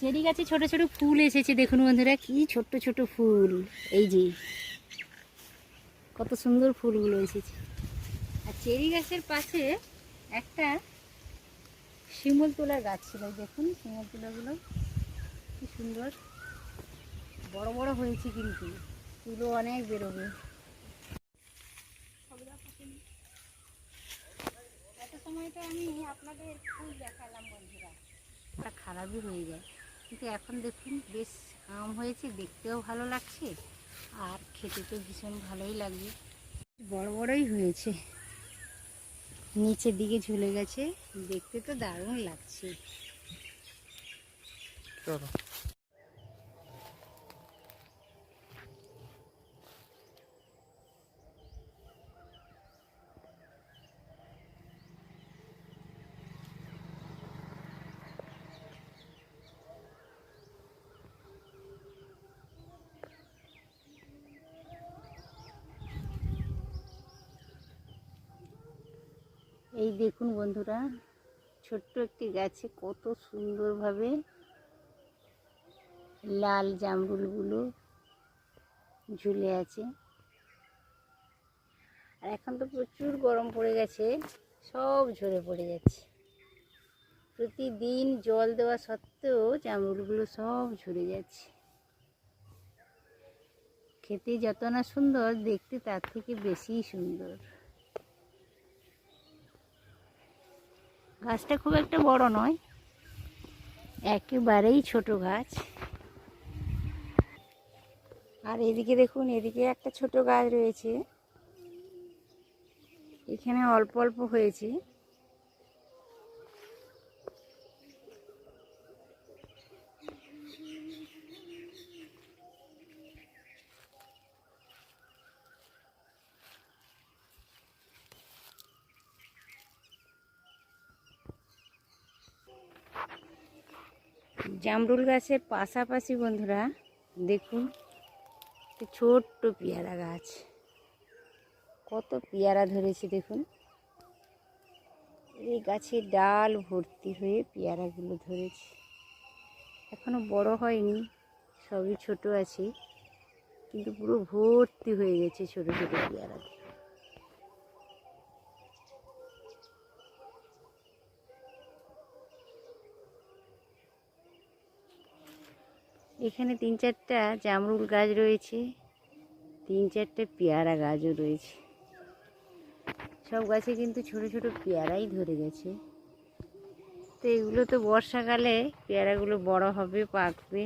Cherry গাছে ছোট ছোট ফুল এসেছে, দেখুন বন্ধুরা কি ছোট ছোট ফুল। এই যে কত সুন্দর ফুলগুলো এসেছে। আর চেরি গাছের পাশে একটা শিমুল তোলার গাছ ছিল, দেখুন শিমুল তোলাগুলো কি সুন্দর বড় বড় হয়েছে, কিন্তু তুলো অনেক বেরোবে। এত সময় তো আমি আপনাদের ফুল দেখালাম বন্ধুরা, তা খারাপই হয়ে যায়, কিন্তু এখন দেখুন বেশ আম হয়েছে, দেখতেও ভালো লাগছে আর খেতে তো ভীষণ ভালোই লাগবে। বড় বড়ই হয়েছে, নিচের দিকে ঝুলে গেছে, দেখতে তো দারুণ লাগছে। চলো। এই দেখুন বন্ধুরা, ছোট্ট একটি গাছে কত সুন্দরভাবে লাল জামরুলগুলো ঝুলে আছে। আর এখন তো প্রচুর গরম পড়ে গেছে, সব ঝরে পড়ে যাচ্ছে। প্রতিদিন জল দেওয়া সত্ত্বেও জামরুলগুলো সব ঝরে যাচ্ছে। খেতে যত না সুন্দর, দেখতে তার থেকে বেশি সুন্দর। গাছটা খুব একটা বড় নয়, একেবারেই ছোট গাছ। আর এদিকে দেখুন, এদিকে একটা ছোট গাছ রয়েছে, এখানে অল্প অল্প হয়েছে। জামরুল গাছের পাশাপাশি বন্ধুরা দেখুন একটা ছোট্ট পেয়ারা গাছ, কত পেয়ারা ধরেছে দেখুন। এই গাছের ডাল ভর্তি হয়ে পেয়ারাগুলো ধরেছে, এখনো বড় হয়নি, সবই ছোট আছে, কিন্তু পুরো ভর্তি হয়ে গেছে ছোট ছোট পেয়ারা। এখানে 3-4টা জামরুল গাছ রয়েছে, 3-4টে পেয়ারা গাছও রয়েছে। সব গাছে কিন্তু ছোট ছোট পেয়ারাই ধরে গেছে। তো এগুলো তো বর্ষাকালে পেয়ারাগুলো বড় হবে, পাকবে।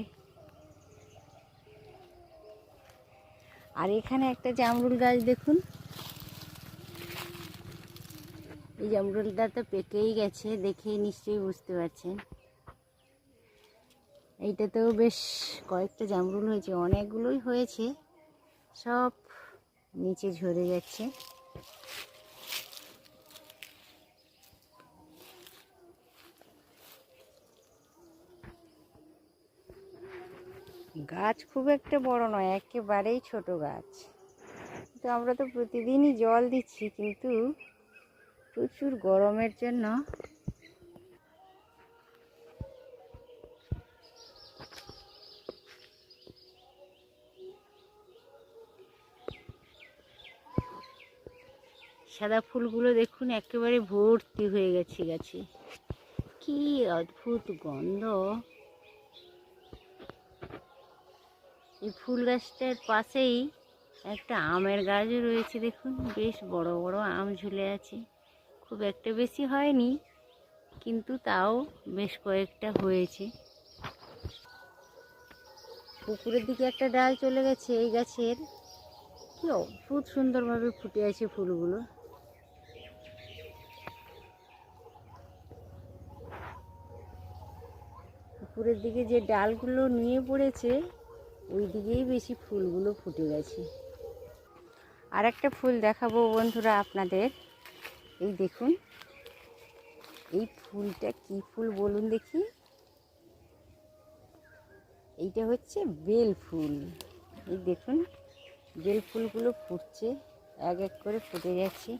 আর এখানে একটা জামরুল গাছ দেখুন, এই জামরুলটা তো পেকেই গেছে, দেখেই নিশ্চয়ই বুঝতে পারছেন। এইটাতেও বেশ কয়েকটা জামরুল হয়েছে, অনেকগুলোই হয়েছে, সব নিচে ঝরে যাচ্ছে। গাছ খুব একটা বড় নয়, একেবারেই ছোট গাছ, তো আমরা তো প্রতিদিনই জল দিচ্ছি, কিন্তু প্রচুর গরমের জন্য সাদা ফুলগুলো দেখুন একেবারে ভর্তি হয়ে গেছে গাছে, কি অদ্ভুত গন্ধ। এই ফুল গাছটার পাশেই একটা আমের গাছও রয়েছে, দেখুন বেশ বড় বড় আম ঝুলে আছে, খুব একটা বেশি হয়নি, কিন্তু তাও বেশ কয়েকটা হয়েছে। পুকুরের দিকে একটা ডাল চলে গেছে এই গাছের, কি অদ্ভুত সুন্দরভাবে ফুটে আছে ফুলগুলো। পুকুরের দিকে যে ডালগুলো নিয়ে পড়েছে, ওই দিকেই বেশি ফুলগুলো ফুটে গেছে। আর একটা ফুল দেখাবো বন্ধুরা আপনাদের, এই দেখুন এই ফুলটা কি ফুল বলুন দেখি। এইটা হচ্ছে বেল ফুল। এই দেখুন বেল ফুলগুলো ফুটছে, এক এক করে ফুটে যাচ্ছে,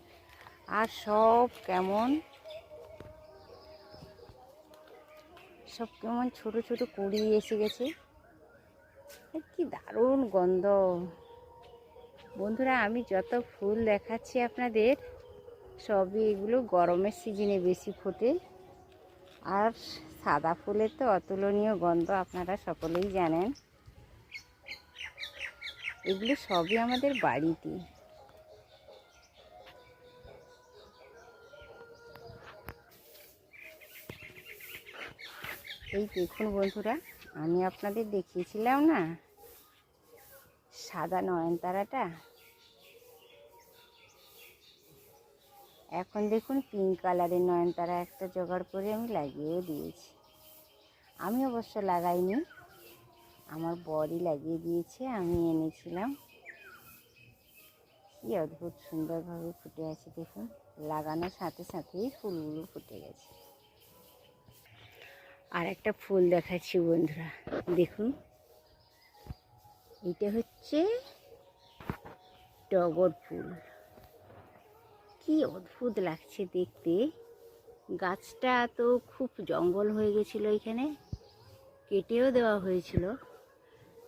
আর সব কেমন সব কেমন ছোট ছোট কুড়ি এসে গেছে। কি দারুণ গন্ধ। বন্ধুরা, আমি যত ফুল দেখাচ্ছি আপনাদের, সবই এগুলো গরমের সিজনে বেশি ফোটে। আর সাদা ফুলের তো অতুলনীয় গন্ধ, আপনারা সকলেই জানেন। এগুলো সবই আমাদের বাড়িতে। এই দেখুন বন্ধুরা, আমি আপনাদের দেখিয়েছিলাম না সাদা নয়নতারাটা, এখন দেখুন পিঙ্ক কালারের নয়নতারা একটা জোগাড় করে আমি লাগিয়েও দিয়েছি। আমি অবশ্য লাগাইনি, আমার বরই লাগিয়ে দিয়েছে, আমি এনেছিলাম। কি অদ্ভুত সুন্দরভাবে ফুটে আছে দেখুন, লাগানোর সাথে সাথেই ফুলগুলো ফুটে গেছে। আর একটা ফুল দেখাচ্ছি বন্ধুরা, দেখুন এটা হচ্ছে টগর ফুল। কি অদ্ভুত লাগছে দেখতে। গাছটা তো খুব জঙ্গল হয়ে গেছিল, এখানে কেটেও দেওয়া হয়েছিল।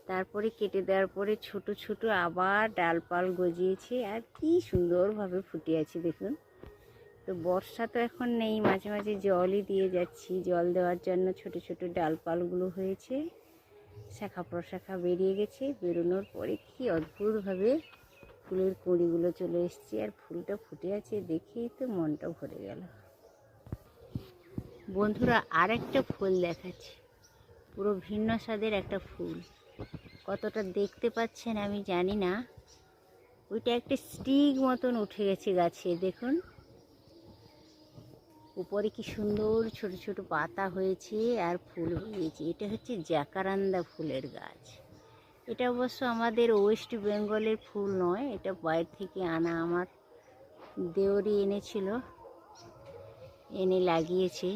তারপরে কেটে দেওয়ার পরে ছোট ছোট আবার ডালপাল গজিয়েছে, আর কি সুন্দরভাবে ফুটে আছে দেখুন। তো বর্ষা তো এখন নেই, মাঝে মাঝে জলই দিয়ে যাচ্ছি। জল দেওয়ার জন্য ছোট ছোট ডালপালগুলো হয়েছে, শাখা প্রশাখা বেরিয়ে গেছে। বেরোনোর পরে কি অদ্ভুতভাবে ফুলের কুঁড়িগুলো চলে এসছে, আর ফুলটা ফুটে আছে দেখেই তো মনটা ভরে গেল। বন্ধুরা, আর একটা ফুল দেখাচ্ছি, পুরো ভিন্ন স্বাদের একটা ফুল। কতটা দেখতে পাচ্ছেন আমি জানি না, ওইটা একটা স্টিক মতন উঠে গেছে গাছে দেখুন। উপরে কি সুন্দর ছোট ছোট পাতা হয়েছে আর ফুল হয়েছে। এটা হচ্ছে জ্যাকারান্দা ফুলের গাছ। এটা অবশ্য আমাদের ওয়েস্ট বেঙ্গলের ফুল নয়, এটা বাইরে থেকে আনা। আমার দেওরি এনেছিল, এনে লাগিয়েছে।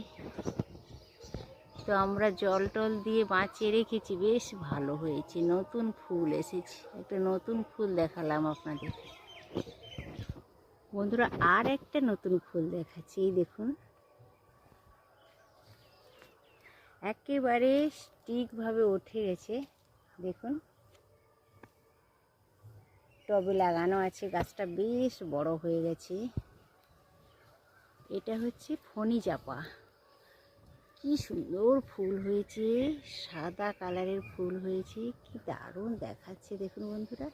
তো আমরা জল টল দিয়ে বাঁচিয়ে রেখেছি, বেশ ভালো হয়েছে। নতুন ফুল এসেছে, একটা নতুন ফুল দেখালাম আপনাদের বন্ধুরা। আর একটা নতুন ফুল দেখাচ্ছি, এই দেখুন একেবারে স্টিকভাবে উঠে গেছে দেখুন। টবে লাগানো আছে, গাছটা বেশ বড় হয়ে গেছে। এটা হচ্ছে ফণি চাপা। কি সুন্দর ফুল হয়েছে, সাদা কালারের ফুল হয়েছে, কি দারুণ দেখাচ্ছে দেখুন বন্ধুরা।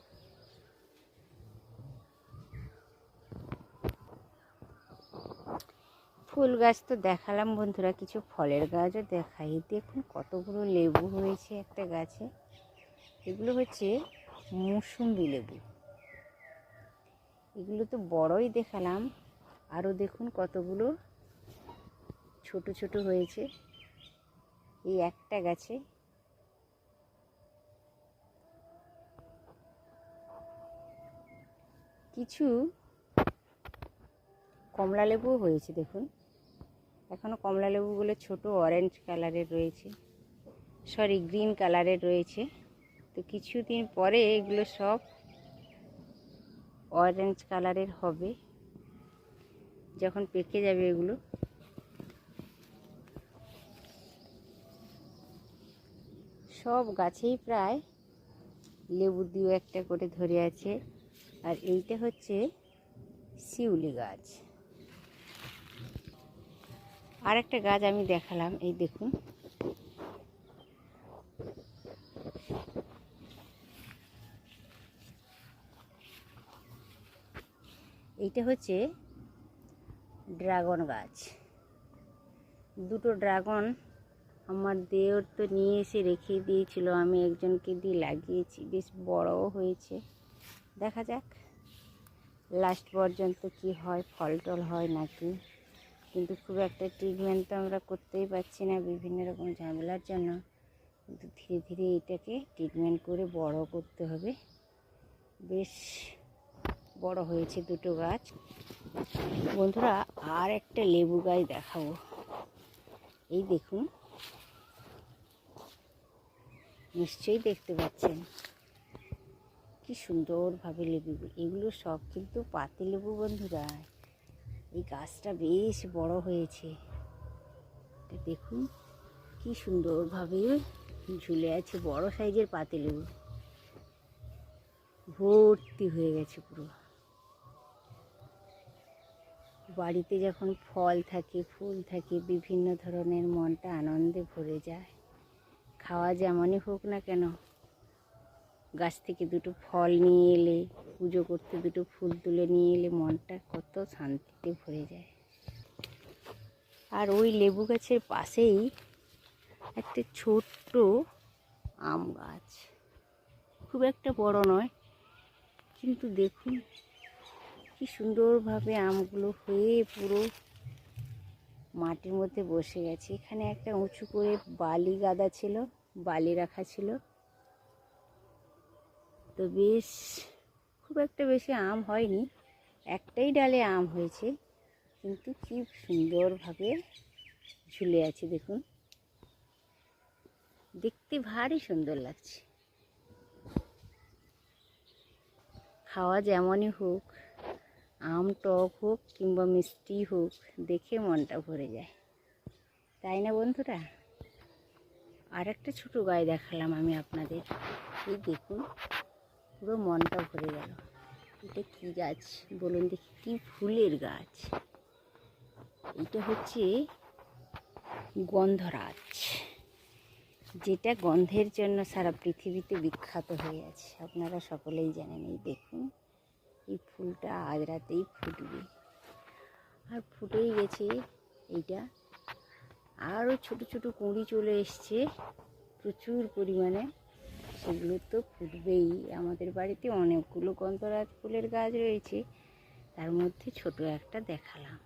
ফুল গাছ তো দেখালাম বন্ধুরা, কিছু ফলের গাছও দেখাই। দেখুন কতগুলো লেবু হয়েছে একটা গাছে। এগুলো হচ্ছে মৌসুম্বি লেবু। এগুলো তো বড়ই দেখালাম, আরও দেখুন কতগুলো ছোট ছোট হয়েছে এই একটা গাছে। কিছু কমলা লেবুও হয়েছে দেখুন, এখনও কমলা লেবুগুলো ছোট অরেঞ্জ কালারের রয়েছে, সরি গ্রিন কালারের রয়েছে। তো কিছুদিন পরে এগুলো সব অরেঞ্জ কালারের হবে, যখন পেকে যাবে এগুলো। সব গাছেই প্রায় লেবু দিয়ে একটা করে ধরে আছে। আর এইটা হচ্ছে শিউলি গাছ। আর একটা গাছ আমি দেখালাম, এই দেখুন এইটা হচ্ছে ড্রাগন গাছ। দুটো ড্রাগন আমার দেওর তো নিয়ে এসে রেখে দিয়েছিল, আমি একজনকে দিয়ে লাগিয়েছি, বেশ বড়ও হয়েছে। দেখা যাক লাস্ট পর্যন্ত কি হয়, ফল টল হয় নাকি। কিন্তু খুব একটা ট্রিটমেন্ট তো আমরা করতেই পারছি না বিভিন্ন রকম ঝামেলার জন্য। কিন্তু ধীরে ধীরে এটাকে ট্রিটমেন্ট করে বড় করতে হবে। বেশ বড় হয়েছে দুটো গাছ বন্ধুরা। আর একটা লেবু গাছ দেখাবো, এই দেখুন, নিশ্চয়ই দেখতে পাচ্ছেন কি সুন্দরভাবে লেবু। এগুলো সব কিন্তু পাতি লেবু বন্ধুরা। এই গাছটা বেশ বড় হয়েছে, দেখুন কি সুন্দরভাবে ঝুলে আছে, বড় সাইজের পাতিলেবু ভর্তি হয়ে গেছে পুরো। বাড়িতে যখন ফল থাকে, ফুল থাকে, বিভিন্ন ধরনের মনটা আনন্দে ভরে যায়। খাওয়া যেমনই হোক না কেন, গাছ থেকে দুটো ফল নিয়ে এলে, পুজো করতে দুটো ফুল তুলে নিয়ে এলে মনটা কত শান্তিতে ভরে যায়। আর ওই লেবু গাছের পাশেই একটা ছোট্ট আম গাছ, খুব একটা বড় নয়, কিন্তু দেখুন কি সুন্দরভাবে আমগুলো হয়ে পুরো মাটির মধ্যে বসে গেছে। এখানে একটা উঁচু করে বালি গাদা ছিল, বালি রাখা ছিল, তো বেশ খুব একটা বেশি আম হয়নি, একটাই ডালে আম হয়েছে, কিন্তু কি সুন্দরভাবে ঝুলে আছে দেখুন, দেখতে ভারী সুন্দর লাগছে। খাওয়া যেমনই হোক, আম টক হোক কিংবা মিষ্টি হোক, দেখে মনটা ভরে যায়, তাই না বন্ধুরা? আর একটা ছোটো গাছ দেখালাম আমি আপনাদের, এই দেখুন পুরো মনটা ভরে গেল। এটা কি গাছ বলুন দেখি? কি ফুলের গাছ! এটা হচ্ছে গন্ধরাজ, যেটা গন্ধের জন্য সারা পৃথিবীতে বিখ্যাত হয়ে আছে, আপনারা সকলেই জানেন। এই দেখুন, এই ফুলটা আজ রাতেই ফুটবে, আর ফুটেই গেছে এইটা। আরও ছোট ছোট কুঁড়ি চলে এসছে প্রচুর পরিমাণে, সেগুলো তো ফুটবেই। আমাদের বাড়িতে অনেকগুলো গন্ধরাজ ফুলের গাছ রয়েছে, তার মধ্যে ছোট একটা দেখালাম।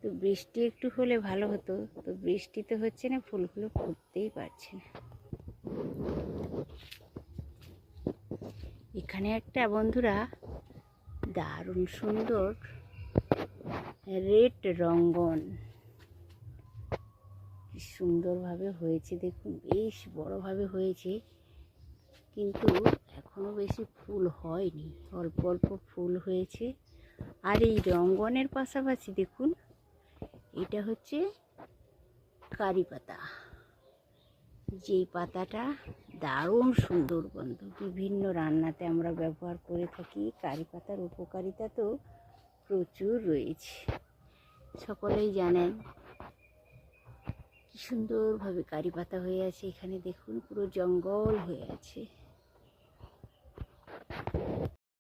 তো বৃষ্টি একটু হলে ভালো হতো, তো বৃষ্টি তো হচ্ছে না, ফুলগুলো ফুটতেই পারছে না। এখানে একটা বন্ধুরা দারুণ সুন্দর রেড রঙ্গন, কি সুন্দরভাবে হয়েছে দেখুন, বেশ বড়ভাবে হয়েছে, কিন্তু এখনো বেশি ফুল হয়নি, অল্প অল্প ফুল হয়েছে। আর এই রঙ্গনের পাশাপাশি দেখুন, এটা হচ্ছে কারি পাতা, যেই পাতাটা দারুণ সুন্দর গন্ধ, বিভিন্ন রান্নাতে আমরা ব্যবহার করে থাকি। কারি পাতার উপকারিতা তো প্রচুর রয়েছে, সকলেই জানেন। কি সুন্দরভাবে কারি পাতা হয়ে আছে, এখানে দেখুন পুরো জঙ্গল হয়ে আছে।